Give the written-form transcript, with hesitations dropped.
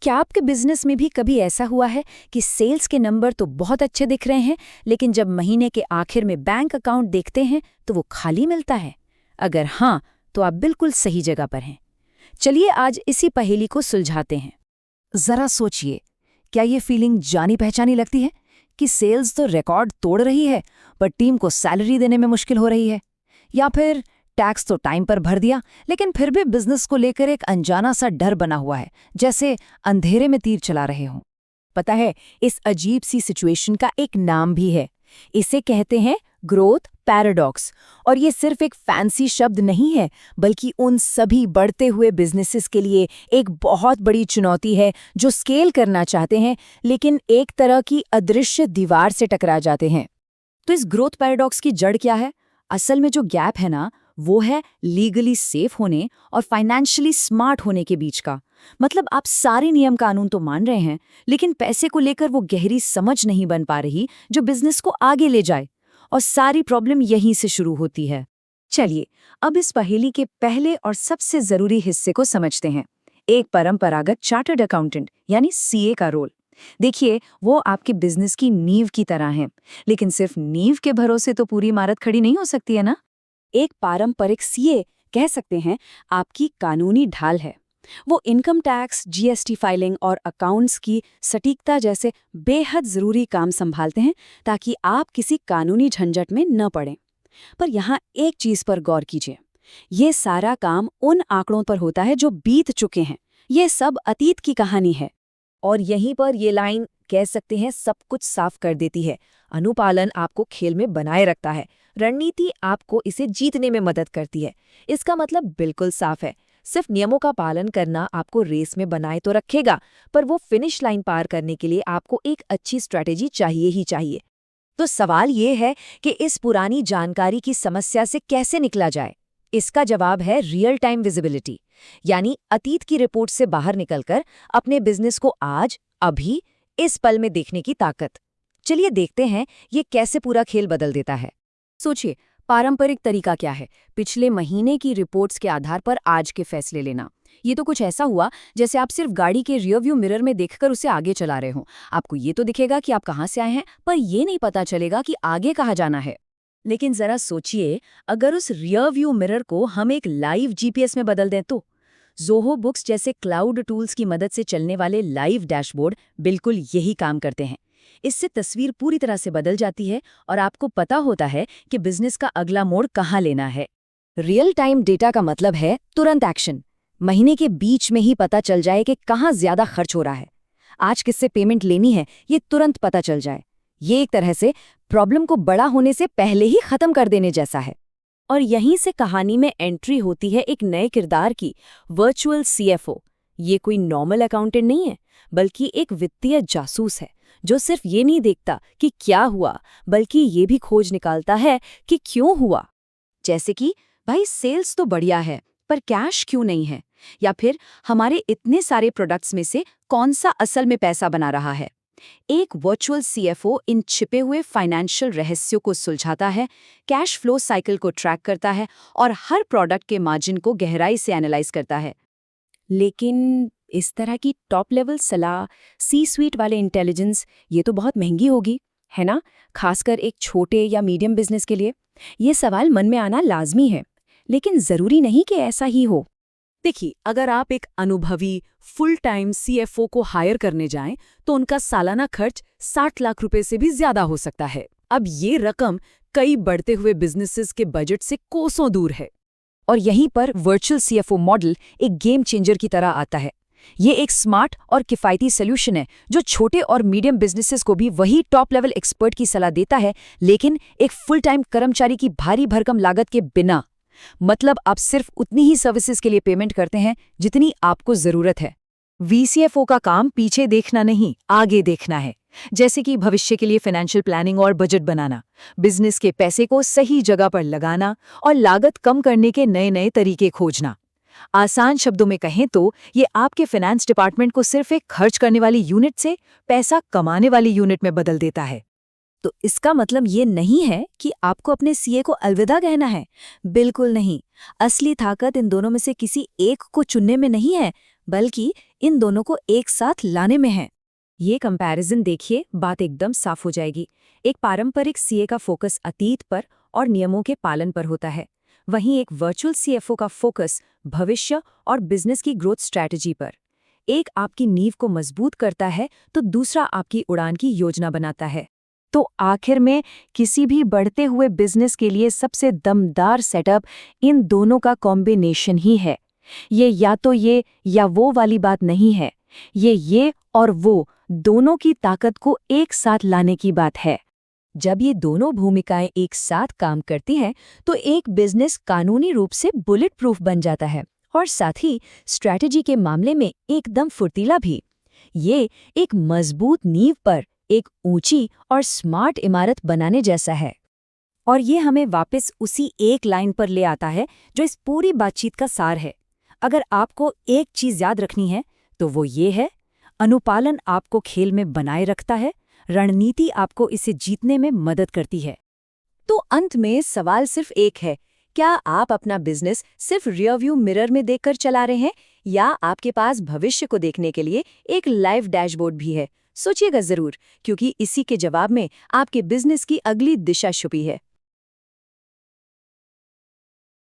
क्या आपके बिजनेस में भी कभी ऐसा हुआ है कि सेल्स के नंबर तो बहुत अच्छे दिख रहे हैं, लेकिन जब महीने के आखिर में बैंक अकाउंट देखते हैं तो वो खाली मिलता है? अगर हाँ, तो आप बिल्कुल सही जगह पर हैं। चलिए आज इसी पहेली को सुलझाते हैं। जरा सोचिए, क्या ये फीलिंग जानी पहचानी लगती है कि सेल्स तो रिकॉर्ड तोड़ रही है पर टीम को सैलरी देने में मुश्किल हो रही है? या फिर टैक्स तो टाइम पर भर दिया लेकिन फिर भी बिजनेस को लेकर एक अनजाना सा डर बना हुआ है, जैसे अंधेरे में तीर चला रहे हों। पता है, इस अजीब सी सिचुएशन का एक नाम भी है। इसे कहते हैं ग्रोथ पैराडॉक्स। और ये सिर्फ एक फैंसी शब्द नहीं है, बल्कि उन सभी बढ़ते हुए बिजनेसेस के लिए एक बहुत बड़ी चुनौती है जो स्केल करना चाहते हैं लेकिन एक तरह की अदृश्य दीवार से टकरा जाते हैं। तो इस ग्रोथ पैराडॉक्स की जड़ क्या है? असल में जो गैप है ना, वो है लीगली सेफ होने और फाइनेंशियली स्मार्ट होने के बीच का। मतलब आप सारे नियम कानून तो मान रहे हैं, लेकिन पैसे को लेकर वो गहरी समझ नहीं बन पा रही जो बिजनेस को आगे ले जाए। और सारी प्रॉब्लम यहीं से शुरू होती है। चलिए अब इस पहेली के पहले और सबसे जरूरी हिस्से को समझते हैं, एक परंपरागत चार्टर्ड अकाउंटेंट यानी सीए का रोल। देखिए, वो आपके बिजनेस की नींव की तरह है, लेकिन सिर्फ नींव के भरोसे तो पूरी इमारत खड़ी नहीं हो सकती है ना। एक पारंपरिक सीए, कह सकते हैं, आपकी कानूनी ढाल है। वो इनकम टैक्स, जीएसटी फाइलिंग और अकाउंट्स की सटीकता जैसे बेहद जरूरी काम संभालते हैं ताकि आप किसी कानूनी झंझट में न पड़ें। पर यहाँ एक चीज पर गौर कीजिए, ये सारा काम उन आंकड़ों पर होता है जो बीत चुके हैं। ये सब अतीत की कहानी है। और यहीं पर ये लाइन, कह सकते हैं, सब कुछ साफ कर देती है। अनुपालन आपको खेल में बनाए रखता है, रणनीति आपको इसे जीतने में मदद करती है। इसका मतलब बिल्कुल साफ है, सिर्फ नियमों का पालन करना आपको रेस में बनाए तो रखेगा, पर वो फिनिश लाइन पार करने के लिए आपको एक अच्छी स्ट्रैटेजी चाहिए ही चाहिए। तो सवाल ये है कि इस पुरानी जानकारी की समस्या से कैसे निकला जाए? इसका जवाब है रियल टाइम विजिबिलिटी, यानी अतीत की रिपोर्ट से बाहर निकलकर अपने बिजनेस को आज, अभी, इस पल में देखने की ताकत। चलिए देखते हैं ये कैसे पूरा खेल बदल देता है। सोचिए, पारंपरिक तरीका क्या है? पिछले महीने की रिपोर्ट्स के आधार पर आज के फैसले लेना। ये तो कुछ ऐसा हुआ जैसे आप सिर्फ गाड़ी के रियरव्यू मिरर में देखकर उसे आगे चला रहे हो। आपको ये तो दिखेगा कि आप कहाँ से आए हैं, पर ये नहीं पता चलेगा कि आगे कहाँ जाना है। लेकिन जरा सोचिए, अगर उस रियर व्यू मिरर को हम एक लाइव जीपीएस में बदल दें तो? ज़ोहो बुक्स जैसे क्लाउड टूल्स की मदद से चलने वाले लाइव डैशबोर्ड बिल्कुल यही काम करते हैं। इससे तस्वीर पूरी तरह से बदल जाती है और आपको पता होता है कि बिजनेस का अगला मोड़ कहाँ लेना है। रियल टाइम डेटा का मतलब है तुरंत एक्शन। महीने के बीच में ही पता चल जाए कि कहाँ ज्यादा खर्च हो रहा है, आज किससे पेमेंट लेनी है, ये तुरंत पता चल जाए। ये एक तरह से प्रॉब्लम को बड़ा होने से पहले ही खत्म कर देने जैसा है। और यहीं से कहानी में एंट्री होती है एक नए किरदार की, वर्चुअल सीएफओ। ये कोई नॉर्मल अकाउंटेंट नहीं है, बल्कि एक वित्तीय जासूस है जो सिर्फ ये नहीं देखता कि क्या हुआ, बल्कि ये भी खोज निकालता है कि क्यों हुआ। जैसे कि भाई, सेल्स तो बढ़िया है पर कैश क्यों नहीं है, या फिर हमारे इतने सारे प्रोडक्ट्स में से कौन सा असल में पैसा बना रहा है। एक वर्चुअल सीएफओ इन छिपे हुए फाइनेंशियल रहस्यों को सुलझाता है, कैश फ्लो साइकिल को ट्रैक करता है और हर प्रोडक्ट के मार्जिन को गहराई से एनालाइज करता है। लेकिन इस तरह की टॉप लेवल सलाह, सी स्वीट वाले इंटेलिजेंस, ये तो बहुत महंगी होगी, है ना? खासकर एक छोटे या मीडियम बिजनेस के लिए। ये सवाल मन में आना लाजमी है, लेकिन जरूरी नहीं कि ऐसा ही हो। देखिए, अगर आप एक अनुभवी फुल टाइम सीएफओ को हायर करने जाएं, तो उनका सालाना खर्च 60 लाख रुपए से भी ज्यादा हो सकता है। अब ये रकम कई बढ़ते हुए बिजनेसेस के बजट से कोसों दूर है। और यहीं पर वर्चुअल सीएफओ मॉडल एक गेम चेंजर की तरह आता है। ये एक स्मार्ट और किफ़ायती सॉल्यूशन है जो छोटे और मीडियम बिजनेसेस को भी वही टॉप लेवल एक्सपर्ट की सलाह देता है, लेकिन एक फुल टाइम कर्मचारी की भारी भरकम लागत के बिना। मतलब आप सिर्फ उतनी ही सर्विसेज के लिए पेमेंट करते हैं जितनी आपको जरूरत है। वीसीएफओ का काम पीछे देखना नहीं, आगे देखना है। जैसे कि भविष्य के लिए फाइनेंशियल प्लानिंग और बजट बनाना, बिजनेस के पैसे को सही जगह पर लगाना और लागत कम करने के नए नए तरीके खोजना। आसान शब्दों में कहें तो ये आपके फाइनेंस डिपार्टमेंट को सिर्फ एक खर्च करने वाली यूनिट से पैसा कमाने वाली यूनिट में बदल देता है। तो इसका मतलब ये नहीं है कि आपको अपने सीए को अलविदा कहना है, बिल्कुल नहीं। असली ताकत इन दोनों में से किसी एक को चुनने में नहीं है, बल्कि इन दोनों को एक साथ लाने में है। ये कंपैरिजन देखिए, बात एकदम साफ हो जाएगी। एक पारंपरिक सीए का फोकस अतीत पर और नियमों के पालन पर होता है, वहीं एक वर्चुअल सीएफओ का फोकस भविष्य और बिजनेस की ग्रोथ स्ट्रैटेजी पर। एक आपकी नींव को मजबूत करता है तो दूसरा आपकी उड़ान की योजना बनाता है। तो आखिर में किसी भी बढ़ते हुए बिजनेस के लिए सबसे दमदार सेटअप इन दोनों का कॉम्बिनेशन ही है। ये या तो ये या वो वाली बात नहीं है, ये और वो दोनों की ताकत को एक साथ लाने की बात है। जब ये दोनों भूमिकाएं एक साथ काम करती हैं तो एक बिजनेस कानूनी रूप से बुलेट प्रूफ बन जाता है और साथ ही स्ट्रैटेजी के मामले में एकदम फुर्तीला भी। ये एक मजबूत नींव पर एक ऊंची और स्मार्ट इमारत बनाने जैसा है। और ये हमें वापस उसी एक लाइन पर ले आता है जो इस पूरी बातचीत का सार है। अगर आपको एक चीज याद रखनी है तो वो ये है, अनुपालन आपको खेल में बनाए रखता है, रणनीति आपको इसे जीतने में मदद करती है। तो अंत में सवाल सिर्फ एक है, क्या आप अपना बिजनेस सिर्फ रियरव्यू मिरर में देखकर चला रहे हैं या आपके पास भविष्य को देखने के लिए एक लाइव डैशबोर्ड भी है? सोचिएगा जरूर, क्योंकि इसी के जवाब में आपके बिजनेस की अगली दिशा छुपी है।